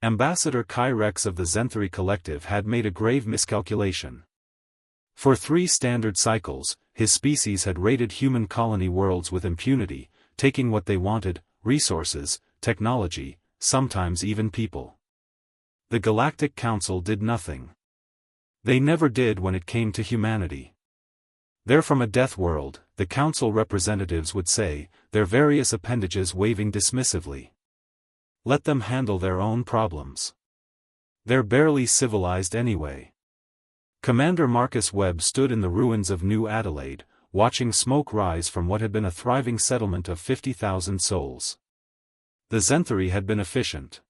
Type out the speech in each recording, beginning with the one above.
Ambassador Kai Rex of the Zenthari Collective had made a grave miscalculation. For 3 standard cycles, his species had raided human colony worlds with impunity, taking what they wanted: resources, technology, sometimes even people. The Galactic Council did nothing. They never did when it came to humanity. They're from a death world, the Council representatives would say, their various appendages waving dismissively. Let them handle their own problems. They're barely civilized anyway. Commander Marcus Webb stood in the ruins of New Adelaide, watching smoke rise from what had been a thriving settlement of 50,000 souls. The Zenthari had been efficient.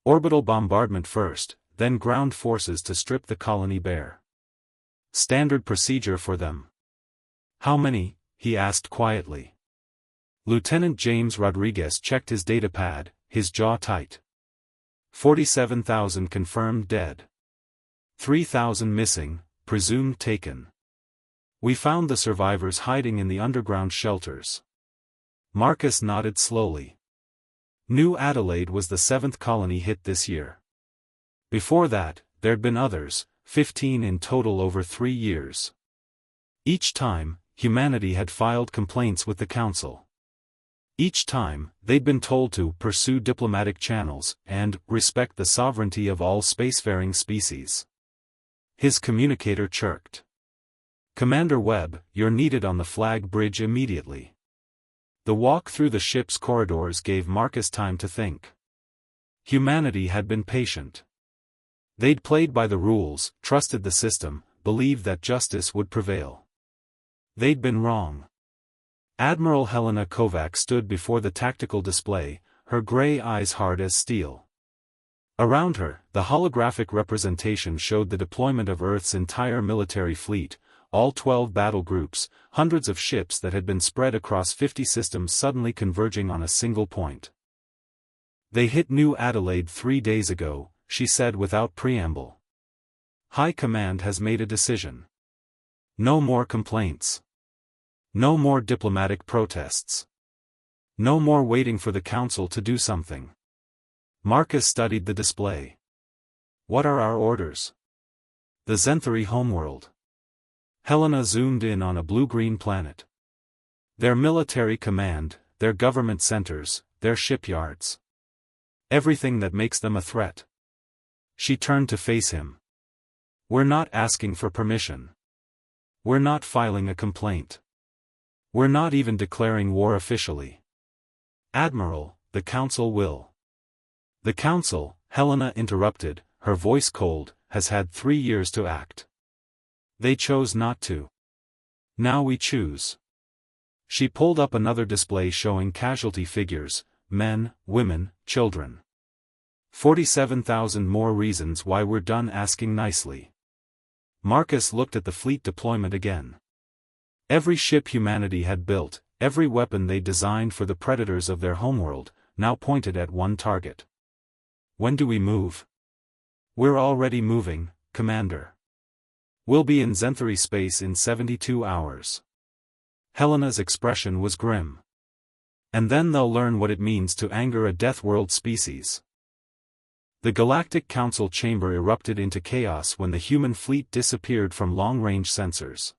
Orbital bombardment first, then ground forces to strip the colony bare. Standard procedure for them. How many? He asked quietly. Lieutenant James Rodriguez checked his datapad, his jaw tight. 47,000 confirmed dead. 3,000 missing, presumed taken. We found the survivors hiding in the underground shelters. Marcus nodded slowly. New Adelaide was the 7th colony hit this year. Before that, there'd been others, 15 in total over 3 years. Each time, humanity had filed complaints with the Council. Each time, they'd been told to pursue diplomatic channels and respect the sovereignty of all spacefaring species. His communicator chirped. Commander Webb, you're needed on the flag bridge immediately. The walk through the ship's corridors gave Marcus time to think. Humanity had been patient. They'd played by the rules, trusted the system, believed that justice would prevail. They'd been wrong. Admiral Helena Kovac stood before the tactical display, her gray eyes hard as steel. Around her, the holographic representation showed the deployment of Earth's entire military fleet, all 12 battle groups, hundreds of ships that had been spread across 50 systems suddenly converging on a single point. They hit New Adelaide 3 days ago, she said without preamble. High Command has made a decision. No more complaints. No more diplomatic protests. No more waiting for the Council to do something. Marcus studied the display. What are our orders? The Zenthari homeworld. Helena zoomed in on a blue-green planet. Their military command, their government centers, their shipyards. Everything that makes them a threat. She turned to face him. We're not asking for permission. We're not filing a complaint. We're not even declaring war officially. Admiral, the Council will. The Council, Helena interrupted, her voice cold, has had 3 years to act. They chose not to. Now we choose. She pulled up another display showing casualty figures, men, women, children. 47,000 more reasons why we're done asking nicely. Marcus looked at the fleet deployment again. Every ship humanity had built, every weapon they designed for the predators of their homeworld, now pointed at one target. When do we move? We're already moving, Commander. We'll be in Zenthari space in 72 hours. Helena's expression was grim. And then they'll learn what it means to anger a Death World species. The Galactic Council chamber erupted into chaos when the human fleet disappeared from long-range sensors.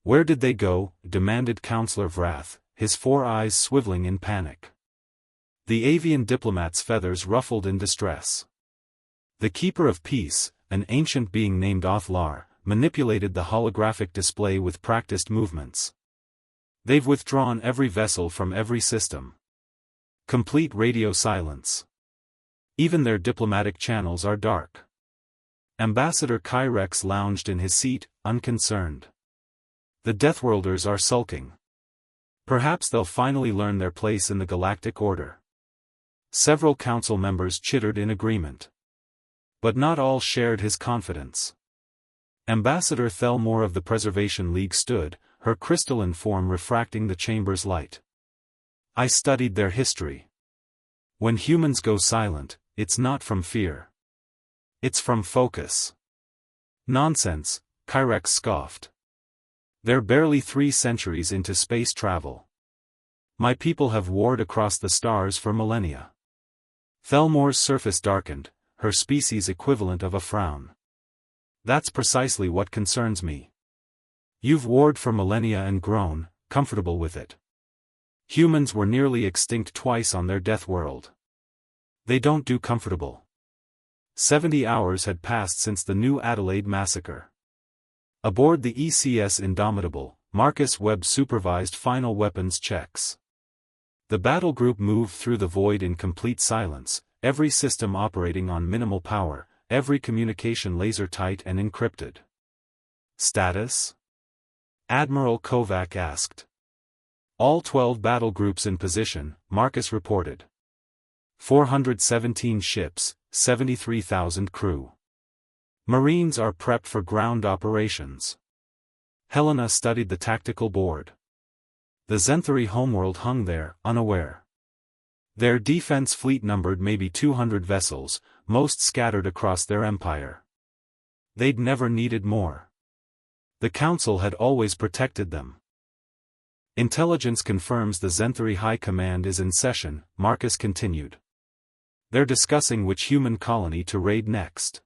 Where did they go? Demanded Counselor Vrath, his 4 eyes swiveling in panic. The avian diplomat's feathers ruffled in distress. The Keeper of Peace, an ancient being named Othlar, manipulated the holographic display with practiced movements. They've withdrawn every vessel from every system. Complete radio silence. Even their diplomatic channels are dark. Ambassador Kai Rex lounged in his seat, unconcerned. The Deathworlders are sulking. Perhaps they'll finally learn their place in the galactic order. Several council members chittered in agreement. But not all shared his confidence. Ambassador Thelmore of the Preservation League stood, her crystalline form refracting the chamber's light. I studied their history. When humans go silent, it's not from fear. It's from focus. Nonsense, Kyrex scoffed. They're barely 3 centuries into space travel. My people have warred across the stars for millennia. Thelmore's surface darkened, her species equivalent of a frown. That's precisely what concerns me. You've warred for millennia and grown comfortable with it. Humans were nearly extinct twice on their death world. They don't do comfortable. 70 hours had passed since the New Adelaide massacre. Aboard the ECS Indomitable, Marcus Webb supervised final weapons checks. The battle group moved through the void in complete silence, every system operating on minimal power, every communication laser-tight and encrypted. Status? Admiral Kovac asked. All 12 battle groups in position, Marcus reported. 417 ships, 73,000 crew. Marines are prepped for ground operations. Helena studied the tactical board. The Zenthari homeworld hung there, unaware. Their defense fleet numbered maybe 200 vessels, most scattered across their empire. They'd never needed more. The Council had always protected them. Intelligence confirms the Zenthari High Command is in session, Marcus continued. They're discussing which human colony to raid next.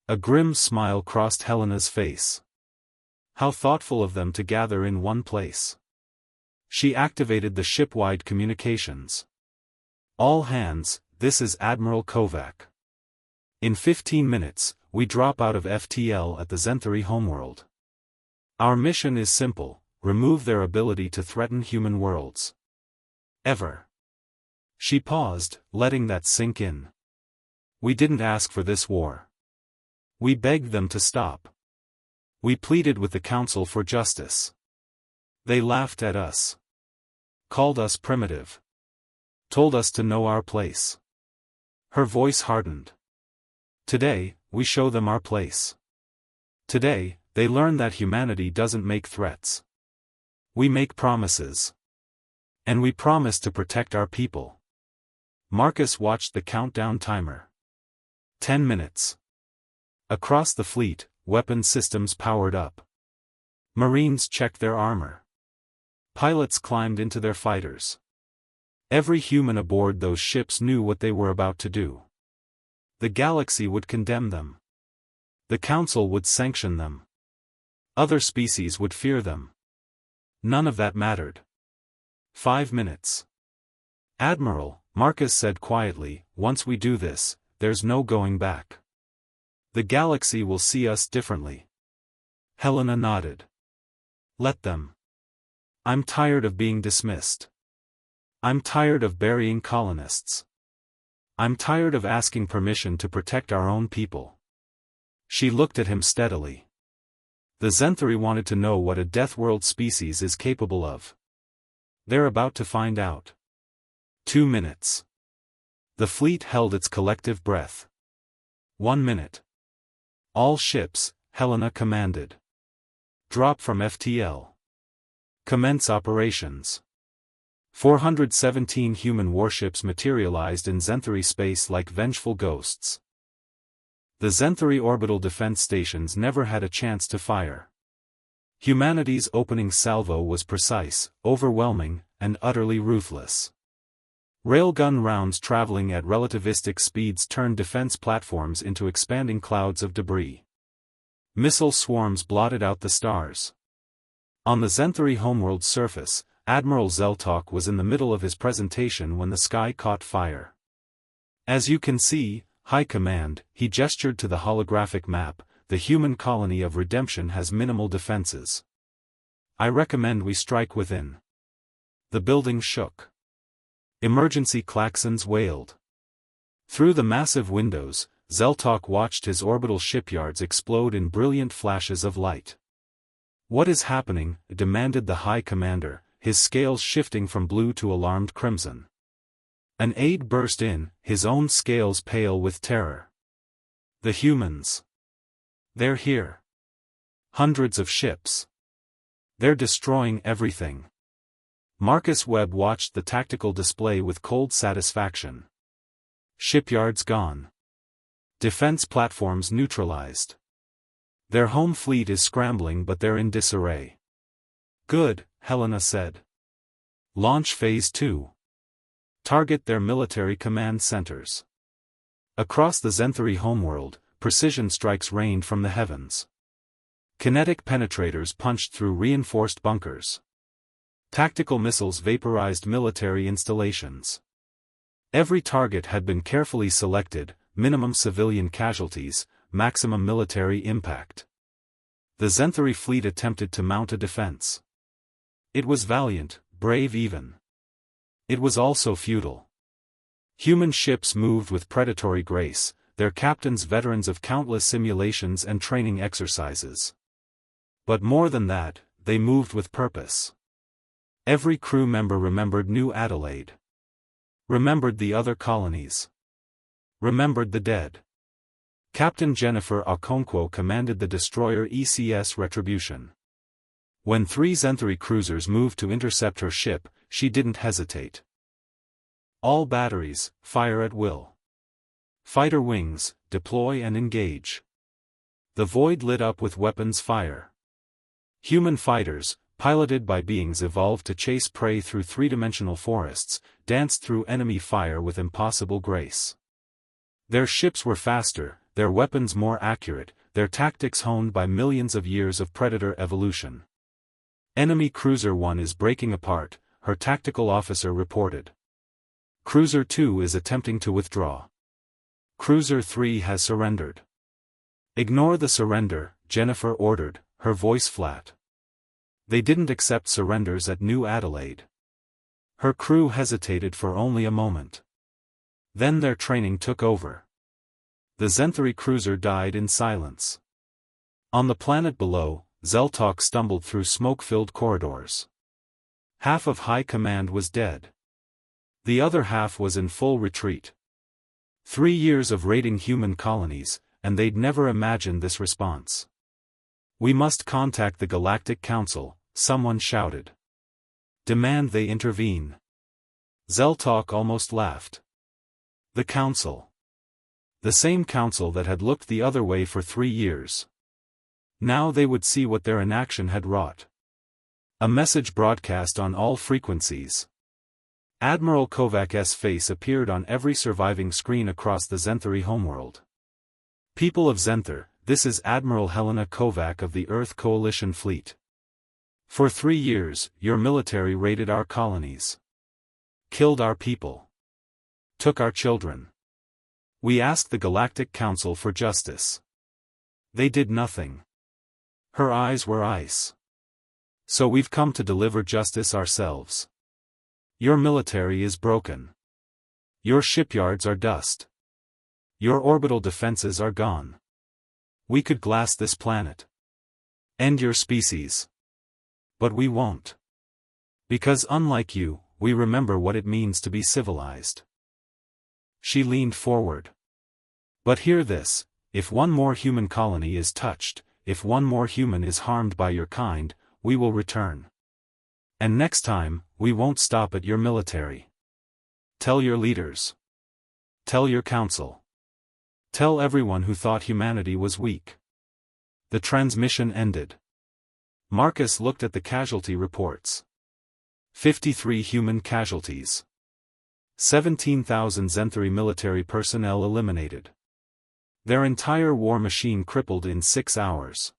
A grim smile crossed Helena's face. How thoughtful of them to gather in one place. She activated the ship-wide communications. All hands, this is Admiral Kovac. In 15 minutes, we drop out of FTL at the Zenthari homeworld. Our mission is simple, remove their ability to threaten human worlds. Ever. She paused, letting that sink in. We didn't ask for this war. We begged them to stop. We pleaded with the Council for justice. They laughed at us. Called us primitive. Told us to know our place. Her voice hardened. Today, we show them our place. Today, they learn that humanity doesn't make threats. We make promises. And we promise to protect our people. Marcus watched the countdown timer. 10 minutes. Across the fleet, weapon systems powered up. Marines checked their armor. Pilots climbed into their fighters. Every human aboard those ships knew what they were about to do. The galaxy would condemn them. The Council would sanction them. Other species would fear them. None of that mattered. 5 minutes. Admiral, Marcus said quietly, once we do this, there's no going back. The galaxy will see us differently. Helena nodded. Let them. I'm tired of being dismissed. I'm tired of burying colonists. I'm tired of asking permission to protect our own people. She looked at him steadily. The Zenthari wanted to know what a Deathworld species is capable of. They're about to find out. 2 minutes. The fleet held its collective breath. 1 minute. All ships, Helena commanded. Drop from FTL. Commence operations. 417 human warships materialized in Zenthari space like vengeful ghosts. The Zenthari orbital defense stations never had a chance to fire. Humanity's opening salvo was precise, overwhelming, and utterly ruthless. Railgun rounds traveling at relativistic speeds turned defense platforms into expanding clouds of debris. Missile swarms blotted out the stars. On the Zenthari homeworld surface, Admiral Zeltok was in the middle of his presentation when the sky caught fire. As you can see, High Command, he gestured to the holographic map, the human colony of Redemption has minimal defenses. I recommend we strike within. The building shook. Emergency klaxons wailed. Through the massive windows, Zeltok watched his orbital shipyards explode in brilliant flashes of light. What is happening? Demanded the High Commander, his scales shifting from blue to alarmed crimson. An aide burst in, his own scales pale with terror. The humans. They're here. Hundreds of ships. They're destroying everything. Marcus Webb watched the tactical display with cold satisfaction. Shipyards gone. Defense platforms neutralized. Their home fleet is scrambling but they're in disarray. Good, Helena said. Launch Phase 2. Target their military command centers. Across the Zenthari homeworld, precision strikes rained from the heavens. Kinetic penetrators punched through reinforced bunkers. Tactical missiles vaporized military installations. Every target had been carefully selected, minimum civilian casualties, maximum military impact. The Zenthari fleet attempted to mount a defense. It was valiant, brave even. It was also futile. Human ships moved with predatory grace, their captains veterans of countless simulations and training exercises. But more than that, they moved with purpose. Every crew member remembered New Adelaide. Remembered the other colonies. Remembered the dead. Captain Jennifer Okonkwo commanded the destroyer ECS Retribution. When 3 Zenthari cruisers moved to intercept her ship, she didn't hesitate. All batteries, fire at will. Fighter wings, deploy and engage. The void lit up with weapons fire. Human fighters, piloted by beings evolved to chase prey through 3-dimensional forests, danced through enemy fire with impossible grace. Their ships were faster, their weapons more accurate, their tactics honed by millions of years of predator evolution. Enemy Cruiser 1 is breaking apart, her tactical officer reported. Cruiser 2 is attempting to withdraw. Cruiser 3 has surrendered. Ignore the surrender, Jennifer ordered, her voice flat. They didn't accept surrenders at New Adelaide. Her crew hesitated for only a moment. Then their training took over. The Zenthari cruiser died in silence. On the planet below, Zeltok stumbled through smoke-filled corridors. Half of High Command was dead. The other half was in full retreat. 3 years of raiding human colonies, and they'd never imagined this response. "We must contact the Galactic Council," someone shouted. "Demand they intervene." Zeltok almost laughed. The Council. The same council that had looked the other way for 3 years. Now they would see what their inaction had wrought. A message broadcast on all frequencies. Admiral Kovac's face appeared on every surviving screen across the Zenthari homeworld. "People of Zenthar, this is Admiral Helena Kovac of the Earth Coalition Fleet. For 3 years, your military raided our colonies. Killed our people. Took our children. We asked the Galactic Council for justice. They did nothing." Her eyes were ice. "So we've come to deliver justice ourselves. Your military is broken. Your shipyards are dust. Your orbital defenses are gone. We could glass this planet. End your species. But we won't. Because unlike you, we remember what it means to be civilized." She leaned forward. "But hear this, if one more human colony is touched, if one more human is harmed by your kind, we will return. And next time, we won't stop at your military. Tell your leaders. Tell your council. Tell everyone who thought humanity was weak." The transmission ended. Marcus looked at the casualty reports. 53 human casualties. 17,000 Zenthari military personnel eliminated. Their entire war machine crippled in 6 hours.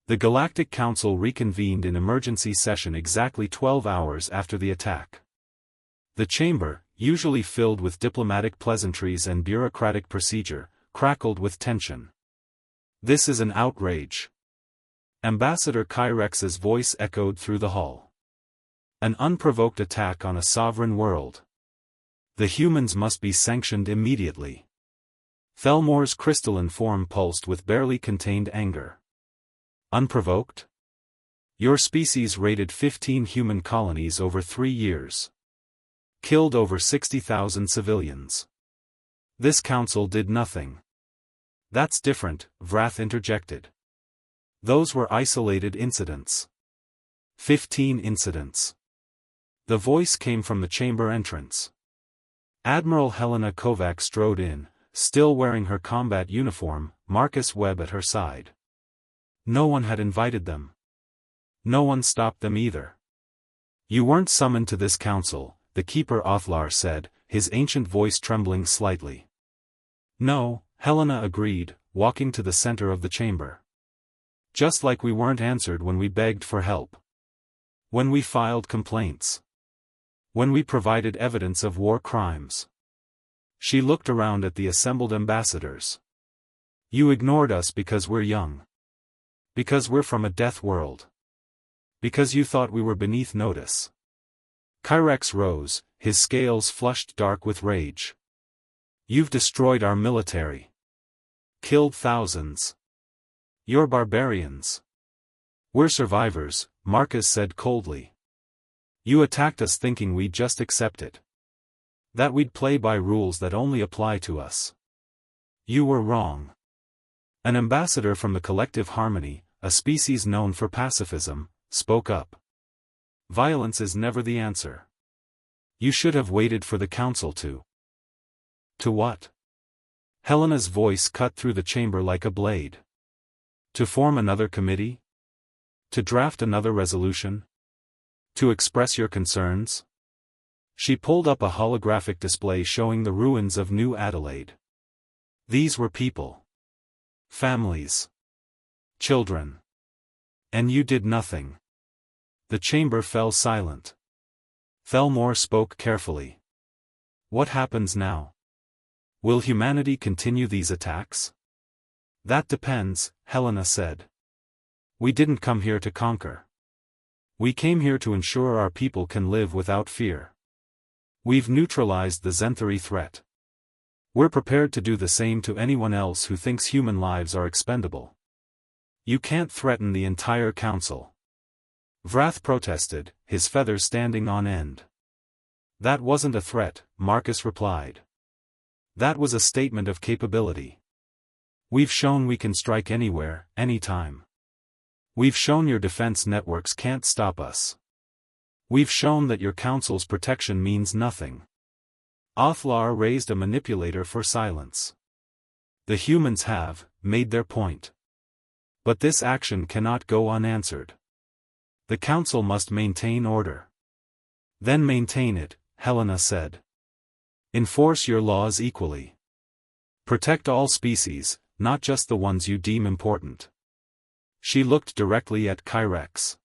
The Galactic Council reconvened in emergency session exactly 12 hours after the attack. The chamber, usually filled with diplomatic pleasantries and bureaucratic procedure, crackled with tension. "This is an outrage." Ambassador Kyrex's voice echoed through the hall. "An unprovoked attack on a sovereign world. The humans must be sanctioned immediately." Thelmore's crystalline form pulsed with barely contained anger. "Unprovoked? Your species raided 15 human colonies over 3 years. Killed over 60,000 civilians. This council did nothing." "That's different," Vrath interjected. "Those were isolated incidents." 15 incidents. The voice came from the chamber entrance. Admiral Helena Kovac strode in, still wearing her combat uniform, Marcus Webb at her side. No one had invited them. No one stopped them either. "You weren't summoned to this council," the keeper Othlar said, his ancient voice trembling slightly. No, Helena agreed, walking to the center of the chamber. Just like we weren't answered when we begged for help. When we filed complaints. When we provided evidence of war crimes. She looked around at the assembled ambassadors. You ignored us because we're young. Because we're from a death world. Because you thought we were beneath notice. Kyrex rose, his scales flushed dark with rage. You've destroyed our military. Killed thousands. You're barbarians. We're survivors, Marcus said coldly. You attacked us thinking we'd just accept it. That we'd play by rules that only apply to us. You were wrong. An ambassador from the collective Harmony, a species known for pacifism, spoke up. Violence is never the answer. You should have waited for the council to. To what? Helena's voice cut through the chamber like a blade. To form another committee? To draft another resolution? To express your concerns? She pulled up a holographic display showing the ruins of New Adelaide. These were people. Families. Children. And you did nothing. The chamber fell silent. Thelmore spoke carefully. What happens now? Will humanity continue these attacks? That depends, Helena said. We didn't come here to conquer. We came here to ensure our people can live without fear. We've neutralized the Zenthari threat. We're prepared to do the same to anyone else who thinks human lives are expendable. You can't threaten the entire council. Vrath protested, his feathers standing on end. That wasn't a threat, Marcus replied. That was a statement of capability. We've shown we can strike anywhere, anytime. We've shown your defense networks can't stop us. We've shown that your council's protection means nothing. Othlar raised a manipulator for silence. The humans have made their point. But this action cannot go unanswered. The council must maintain order. Then maintain it, Helena said. Enforce your laws equally. Protect all species, not just the ones you deem important. She looked directly at Kyrex.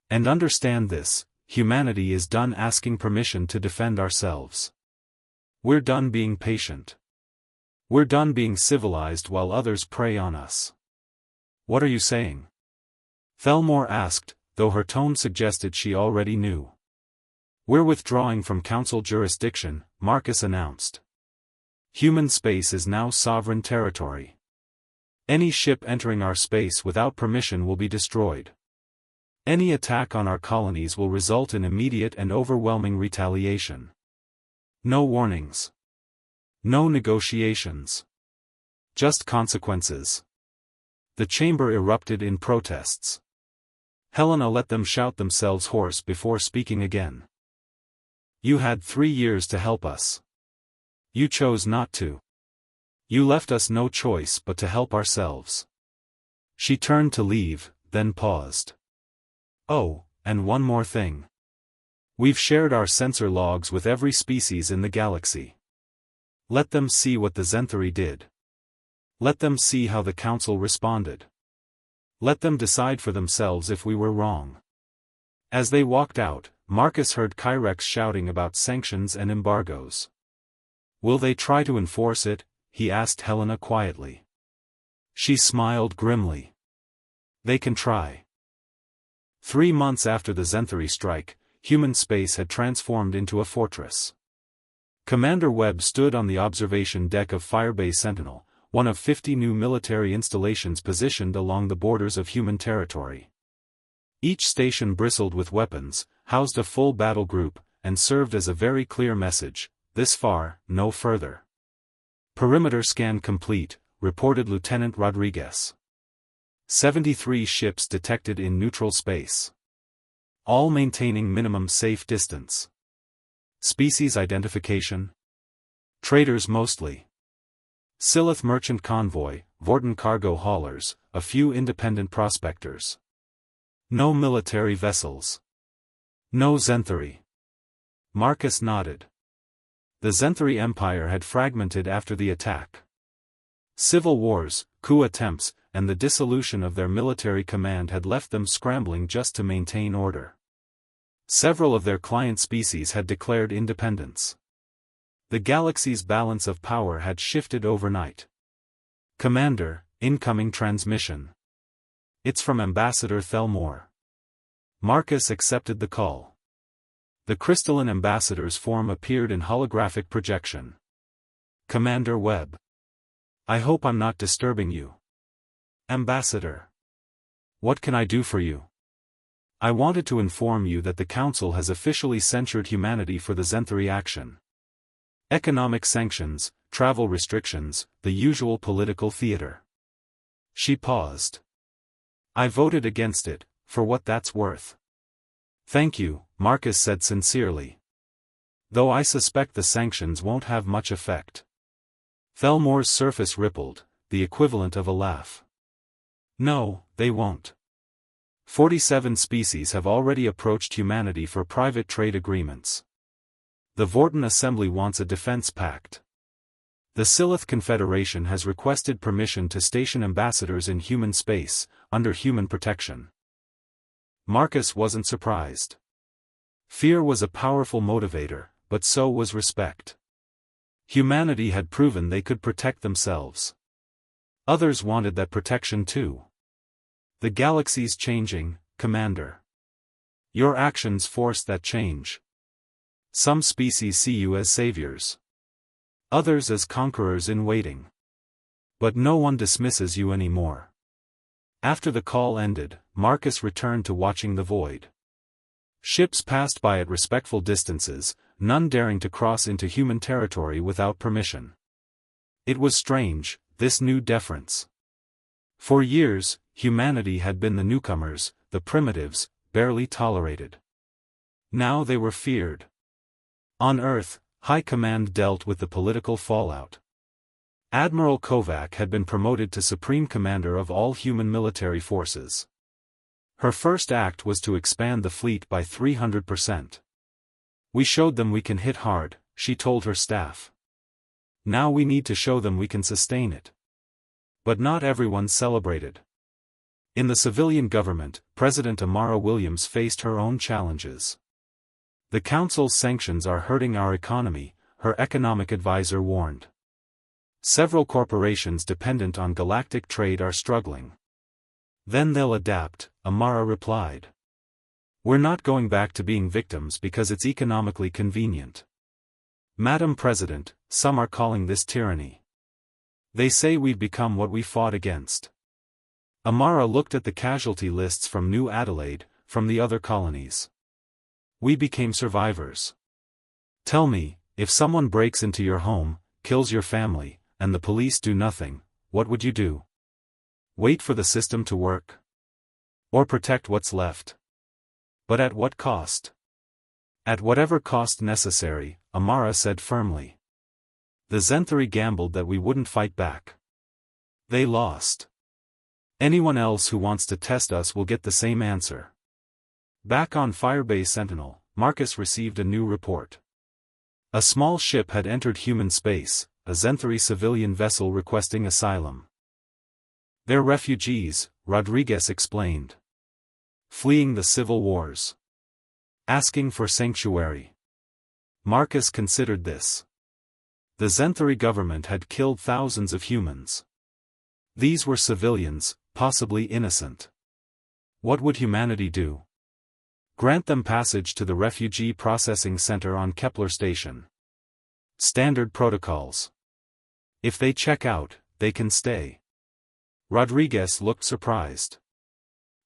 And understand this, humanity is done asking permission to defend ourselves. We're done being patient. We're done being civilized while others prey on us. What are you saying? Thelmore asked, though her tone suggested she already knew. We're withdrawing from council jurisdiction, Marcus announced. Human space is now sovereign territory. Any ship entering our space without permission will be destroyed. Any attack on our colonies will result in immediate and overwhelming retaliation. No warnings. No negotiations. Just consequences. The chamber erupted in protests. Helena let them shout themselves hoarse before speaking again. You had 3 years to help us. You chose not to. You left us no choice but to help ourselves. She turned to leave, then paused. Oh, and one more thing. We've shared our sensor logs with every species in the galaxy. Let them see what the Zenthari did. Let them see how the council responded. Let them decide for themselves if we were wrong. As they walked out, Marcus heard Kyrex shouting about sanctions and embargoes. Will they try to enforce it? He asked Helena quietly. She smiled grimly. They can try. 3 months after the Zenthari strike, human space had transformed into a fortress. Commander Webb stood on the observation deck of Firebase Sentinel, one of 50 new military installations positioned along the borders of human territory. Each station bristled with weapons, housed a full battle group, and served as a very clear message: this far, no further. Perimeter scan complete, reported Lieutenant Rodriguez. 73 ships detected in neutral space. All maintaining minimum safe distance. Species identification? Traders mostly. Silith merchant convoy, Vorton cargo haulers, a few independent prospectors. No military vessels. No Zenthari. Marcus nodded. The Zenthari Empire had fragmented after the attack. Civil wars, coup attempts, and the dissolution of their military command had left them scrambling just to maintain order. Several of their client species had declared independence. The galaxy's balance of power had shifted overnight. Commander, incoming transmission. It's from Ambassador Thelmore. Marcus accepted the call. The crystalline ambassador's form appeared in holographic projection. Commander Webb. I hope I'm not disturbing you. Ambassador. What can I do for you? I wanted to inform you that the Council has officially censured humanity for the Zenthari action. Economic sanctions, travel restrictions, the usual political theater. She paused. I voted against it, for what that's worth. Thank you, Marcus said sincerely. Though I suspect the sanctions won't have much effect. Thelmore's surface rippled, the equivalent of a laugh. No, they won't. 47 species have already approached humanity for private trade agreements. The Vorten Assembly wants a defense pact. The Silith Confederation has requested permission to station ambassadors in human space, under human protection. Marcus wasn't surprised. Fear was a powerful motivator, but so was respect. Humanity had proven they could protect themselves. Others wanted that protection too. The galaxy's changing, Commander. Your actions force that change. Some species see you as saviors. Others as conquerors in waiting. But no one dismisses you anymore. After the call ended, Marcus returned to watching the void. Ships passed by at respectful distances, none daring to cross into human territory without permission. It was strange, this new deference. For years, humanity had been the newcomers, the primitives, barely tolerated. Now they were feared. On Earth, High Command dealt with the political fallout. Admiral Kovac had been promoted to Supreme Commander of all human military forces. Her first act was to expand the fleet by 300%. We showed them we can hit hard, she told her staff. Now we need to show them we can sustain it. But not everyone celebrated. In the civilian government, President Amara Williams faced her own challenges. The Council's sanctions are hurting our economy, her economic advisor warned. Several corporations dependent on galactic trade are struggling. Then they'll adapt, Amara replied. We're not going back to being victims because it's economically convenient. Madam President, some are calling this tyranny. They say we've become what we fought against. Amara looked at the casualty lists from New Adelaide, from the other colonies. We became survivors. Tell me, if someone breaks into your home, kills your family, and the police do nothing, what would you do? Wait for the system to work? Or protect what's left? But at what cost? At whatever cost necessary, Amara said firmly. The Zenthari gambled that we wouldn't fight back. They lost. Anyone else who wants to test us will get the same answer. Back on Firebase Sentinel, Marcus received a new report. A small ship had entered human space, a Zenthari civilian vessel requesting asylum. They're refugees, Rodriguez explained. Fleeing the civil wars. Asking for sanctuary. Marcus considered this. The Zenthari government had killed thousands of humans. These were civilians, possibly innocent. What would humanity do? Grant them passage to the refugee processing center on Kepler Station. Standard protocols. If they check out, they can stay. Rodriguez looked surprised.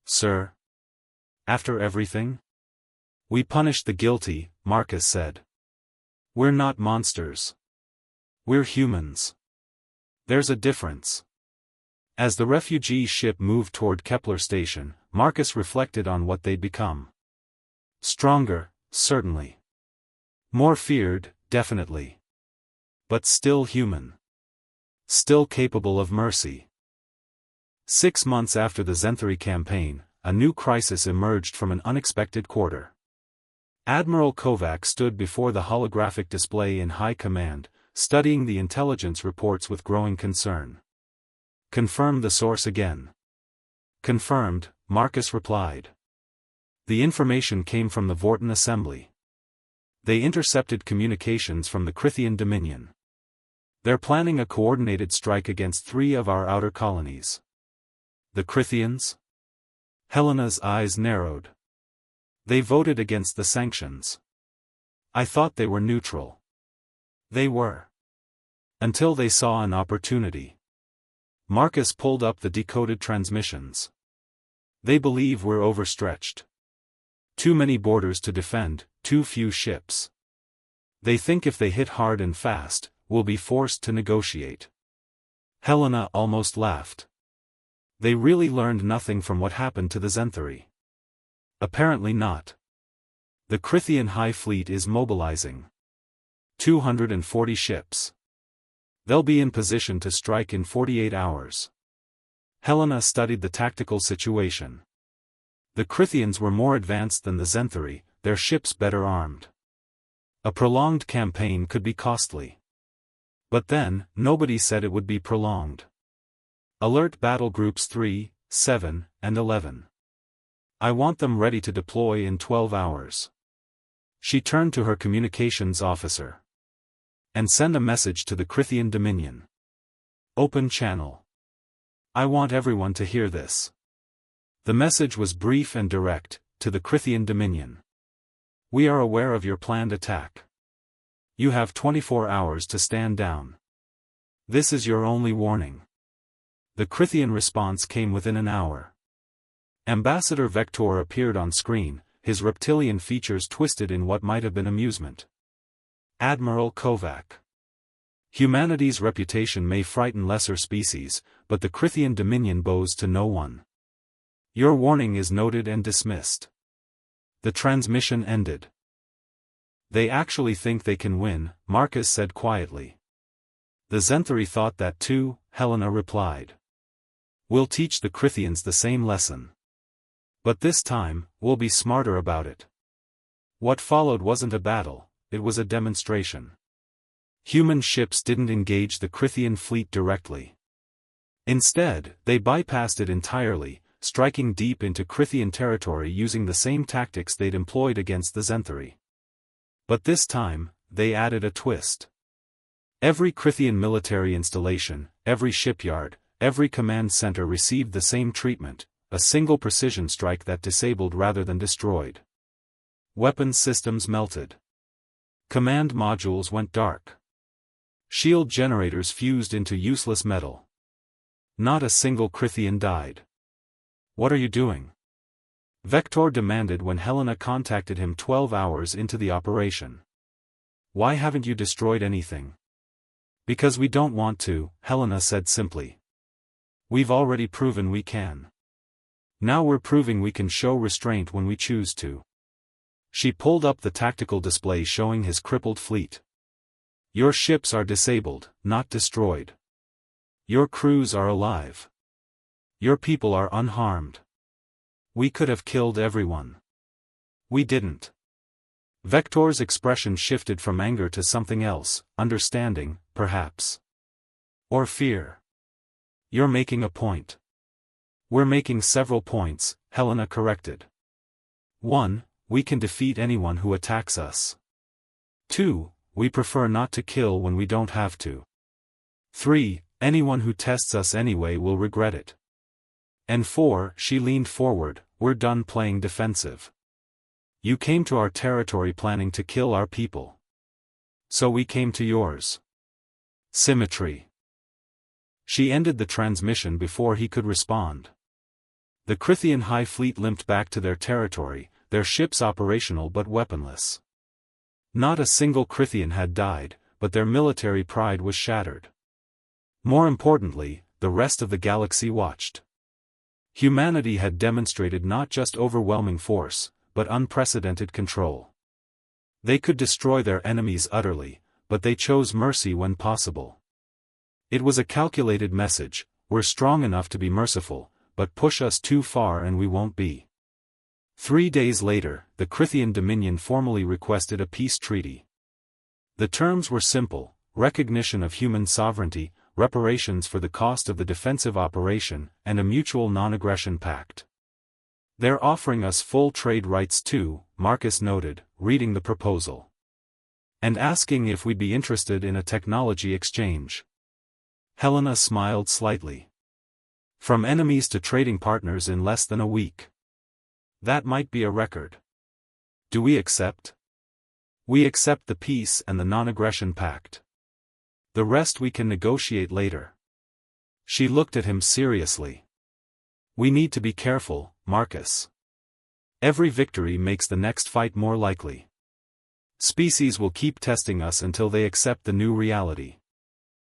Sir? After everything? We punish the guilty, Marcus said. We're not monsters. We're humans. There's a difference. As the refugee ship moved toward Kepler Station, Marcus reflected on what they'd become. Stronger, certainly. More feared, definitely. But still human. Still capable of mercy. 6 months after the Zenthari campaign, a new crisis emerged from an unexpected quarter. Admiral Kovac stood before the holographic display in high command, studying the intelligence reports with growing concern. "Confirm the source again." "Confirmed," Marcus replied. The information came from the Vorten Assembly. They intercepted communications from the Crythian Dominion. They're planning a coordinated strike against 3 of our outer colonies. The Crythians? Helena's eyes narrowed. They voted against the sanctions. I thought they were neutral. They were. Until they saw an opportunity. Marcus pulled up the decoded transmissions. They believe we're overstretched. Too many borders to defend, too few ships. They think if they hit hard and fast, we'll be forced to negotiate. Helena almost laughed. They really learned nothing from what happened to the Zenthari. Apparently not. The Crythian High Fleet is mobilizing. 240 ships. They'll be in position to strike in 48 hours. Helena studied the tactical situation. The Crythians were more advanced than the Zenthari, their ships better armed. A prolonged campaign could be costly. But then, nobody said it would be prolonged. Alert Battle Groups 3, 7, and 11. I want them ready to deploy in 12 hours. She turned to her communications officer. And send a message to the Crythian Dominion. Open channel. I want everyone to hear this. The message was brief and direct, to the Crythian Dominion. We are aware of your planned attack. You have 24 hours to stand down. This is your only warning. The Crythian response came within an hour. Ambassador Vector appeared on screen, his reptilian features twisted in what might have been amusement. Admiral Kovac. Humanity's reputation may frighten lesser species, but the Crythian Dominion bows to no one. Your warning is noted and dismissed. The transmission ended. They actually think they can win, Marcus said quietly. The Zenthari thought that too, Helena replied. We'll teach the Crythians the same lesson. But this time, we'll be smarter about it. What followed wasn't a battle, it was a demonstration. Human ships didn't engage the Crythian fleet directly. Instead, they bypassed it entirely, striking deep into Crythian territory using the same tactics they'd employed against the Zenthari. But this time, they added a twist. Every Crythian military installation, every shipyard, every command center received the same treatment, a single precision strike that disabled rather than destroyed. Weapons systems melted. Command modules went dark. Shield generators fused into useless metal. Not a single Crythian died. What are you doing? Vector demanded when Helena contacted him 12 hours into the operation. Why haven't you destroyed anything? Because we don't want to, Helena said simply. We've already proven we can. Now we're proving we can show restraint when we choose to. She pulled up the tactical display showing his crippled fleet. Your ships are disabled, not destroyed. Your crews are alive. Your people are unharmed. We could have killed everyone. We didn't. Vector's expression shifted from anger to something else, understanding, perhaps. Or fear. You're making a point. We're making several points, Helena corrected. 1. We can defeat anyone who attacks us. 2. We prefer not to kill when we don't have to. 3. Anyone who tests us anyway will regret it. And 4, she leaned forward, we're done playing defensive. You came to our territory planning to kill our people. So we came to yours. Symmetry. She ended the transmission before he could respond. The Crythian High Fleet limped back to their territory, their ships operational but weaponless. Not a single Crythian had died, but their military pride was shattered. More importantly, the rest of the galaxy watched. Humanity had demonstrated not just overwhelming force, but unprecedented control. They could destroy their enemies utterly, but they chose mercy when possible. It was a calculated message, we're strong enough to be merciful, but push us too far and we won't be. 3 days later, the Crithian Dominion formally requested a peace treaty. The terms were simple: recognition of human sovereignty, reparations for the cost of the defensive operation, and a mutual non-aggression pact. "They're offering us full trade rights too," Marcus noted, reading the proposal. "And asking if we'd be interested in a technology exchange." Helena smiled slightly. "From enemies to trading partners in less than a week. That might be a record. Do we accept?" "We accept the peace and the non-aggression pact. The rest we can negotiate later." She looked at him seriously. "We need to be careful, Marcus. Every victory makes the next fight more likely. Species will keep testing us until they accept the new reality.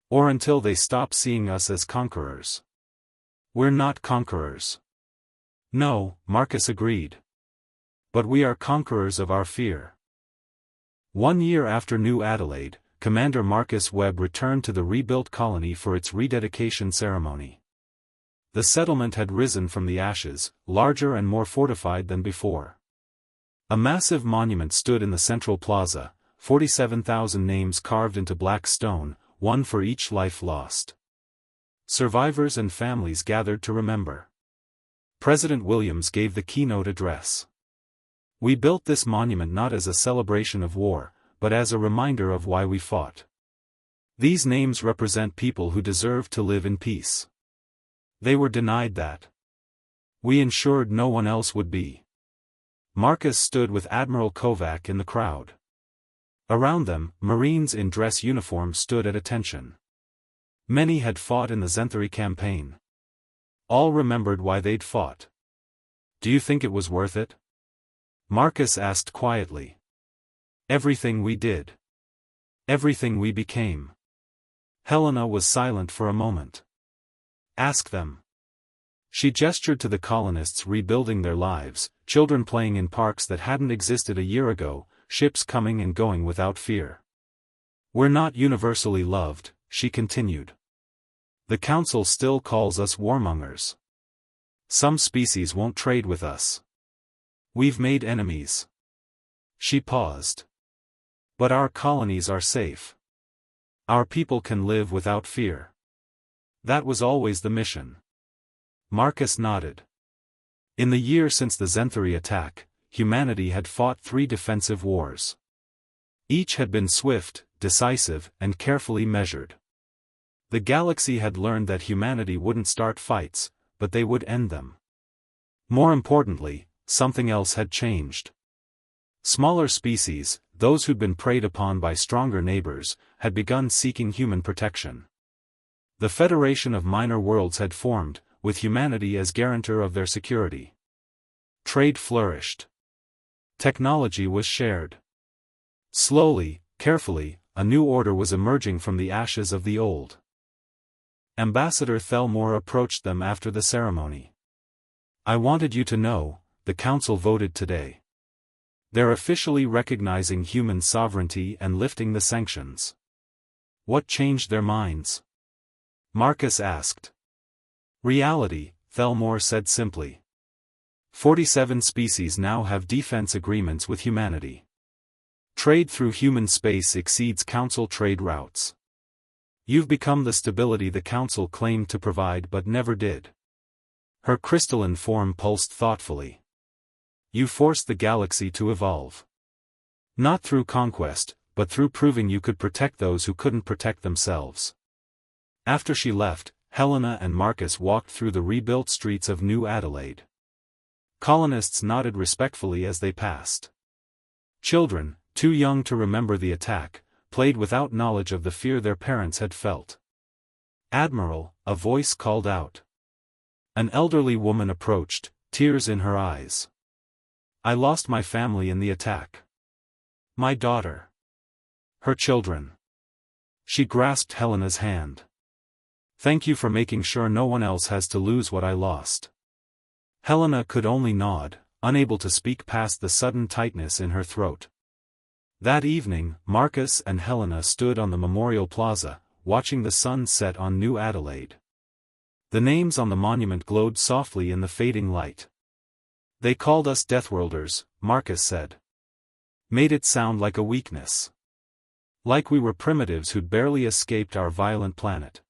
Or until they stop seeing us as conquerors." "We're not conquerors." "No," Marcus agreed. "But we are conquerors of our fear." 1 year after New Adelaide, Commander Marcus Webb returned to the rebuilt colony for its rededication ceremony. The settlement had risen from the ashes, larger and more fortified than before. A massive monument stood in the central plaza, 47,000 names carved into black stone, one for each life lost. Survivors and families gathered to remember. President Williams gave the keynote address. "We built this monument not as a celebration of war, but as a reminder of why we fought. These names represent people who deserve to live in peace. They were denied that. We ensured no one else would be." Marcus stood with Admiral Kovac in the crowd. Around them, Marines in dress uniform stood at attention. Many had fought in the Zenthari campaign. All remembered why they'd fought. "Do you think it was worth it?" Marcus asked quietly. "Everything we did. Everything we became." Helena was silent for a moment. "Ask them." She gestured to the colonists rebuilding their lives, children playing in parks that hadn't existed a year ago, ships coming and going without fear. "We're not universally loved," she continued. "The Council still calls us warmongers. Some species won't trade with us. We've made enemies." She paused. "But our colonies are safe. Our people can live without fear. That was always the mission." Marcus nodded. In the year since the Zenthari attack, humanity had fought 3 defensive wars. Each had been swift, decisive, and carefully measured. The galaxy had learned that humanity wouldn't start fights, but they would end them. More importantly, something else had changed. Smaller species, those who'd been preyed upon by stronger neighbors, had begun seeking human protection. The Federation of Minor Worlds had formed, with humanity as guarantor of their security. Trade flourished. Technology was shared. Slowly, carefully, a new order was emerging from the ashes of the old. Ambassador Thelmore approached them after the ceremony. "I wanted you to know, the Council voted today. They're officially recognizing human sovereignty and lifting the sanctions." "What changed their minds?" Marcus asked. "Reality," Thelmore said simply. 47 species now have defense agreements with humanity. Trade through human space exceeds Council trade routes. You've become the stability the Council claimed to provide but never did. Her crystalline form pulsed thoughtfully. You forced the galaxy to evolve. Not through conquest, but through proving you could protect those who couldn't protect themselves. After she left, Helena and Marcus walked through the rebuilt streets of New Adelaide. Colonists nodded respectfully as they passed. Children, too young to remember the attack, played without knowledge of the fear their parents had felt. "Admiral," a voice called out. An elderly woman approached, tears in her eyes. "I lost my family in the attack. My daughter. Her children." She grasped Helena's hand. "Thank you for making sure no one else has to lose what I lost." Helena could only nod, unable to speak past the sudden tightness in her throat. That evening, Marcus and Helena stood on the Memorial Plaza, watching the sun set on New Adelaide. The names on the monument glowed softly in the fading light. They called us Deathworlders, Marcus said. Made it sound like a weakness. Like we were primitives who'd barely escaped our violent planet.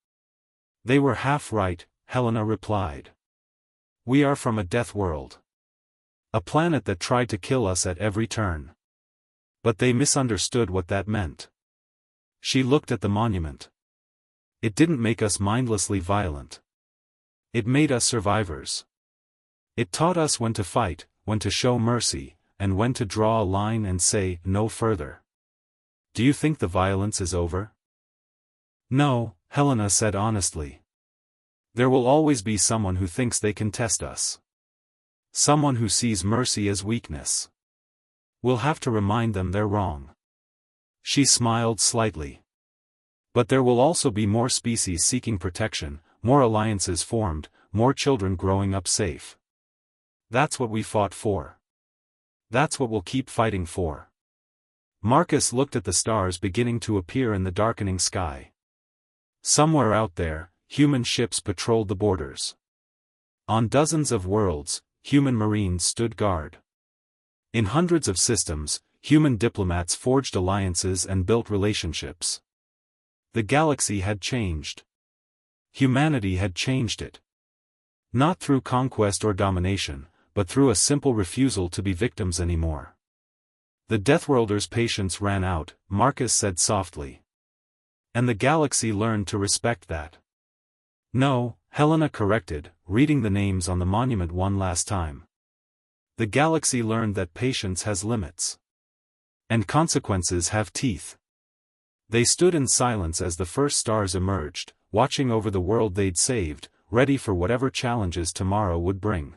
They were half right, Helena replied. We are from a death world. A planet that tried to kill us at every turn. But they misunderstood what that meant. She looked at the monument. It didn't make us mindlessly violent. It made us survivors. It taught us when to fight, when to show mercy, and when to draw a line and say, no further. Do you think the violence is over? No, Helena said honestly. There will always be someone who thinks they can test us. Someone who sees mercy as weakness. We'll have to remind them they're wrong. She smiled slightly. But there will also be more species seeking protection, more alliances formed, more children growing up safe. That's what we fought for. That's what we'll keep fighting for. Marcus looked at the stars beginning to appear in the darkening sky. Somewhere out there, human ships patrolled the borders. On dozens of worlds, human marines stood guard. In hundreds of systems, human diplomats forged alliances and built relationships. The galaxy had changed. Humanity had changed it. Not through conquest or domination, but through a simple refusal to be victims anymore. The Deathworlders' patience ran out, Marcus said softly. And the galaxy learned to respect that. No, Helena corrected, reading the names on the monument one last time. The galaxy learned that patience has limits. And consequences have teeth. They stood in silence as the first stars emerged, watching over the world they'd saved, ready for whatever challenges tomorrow would bring.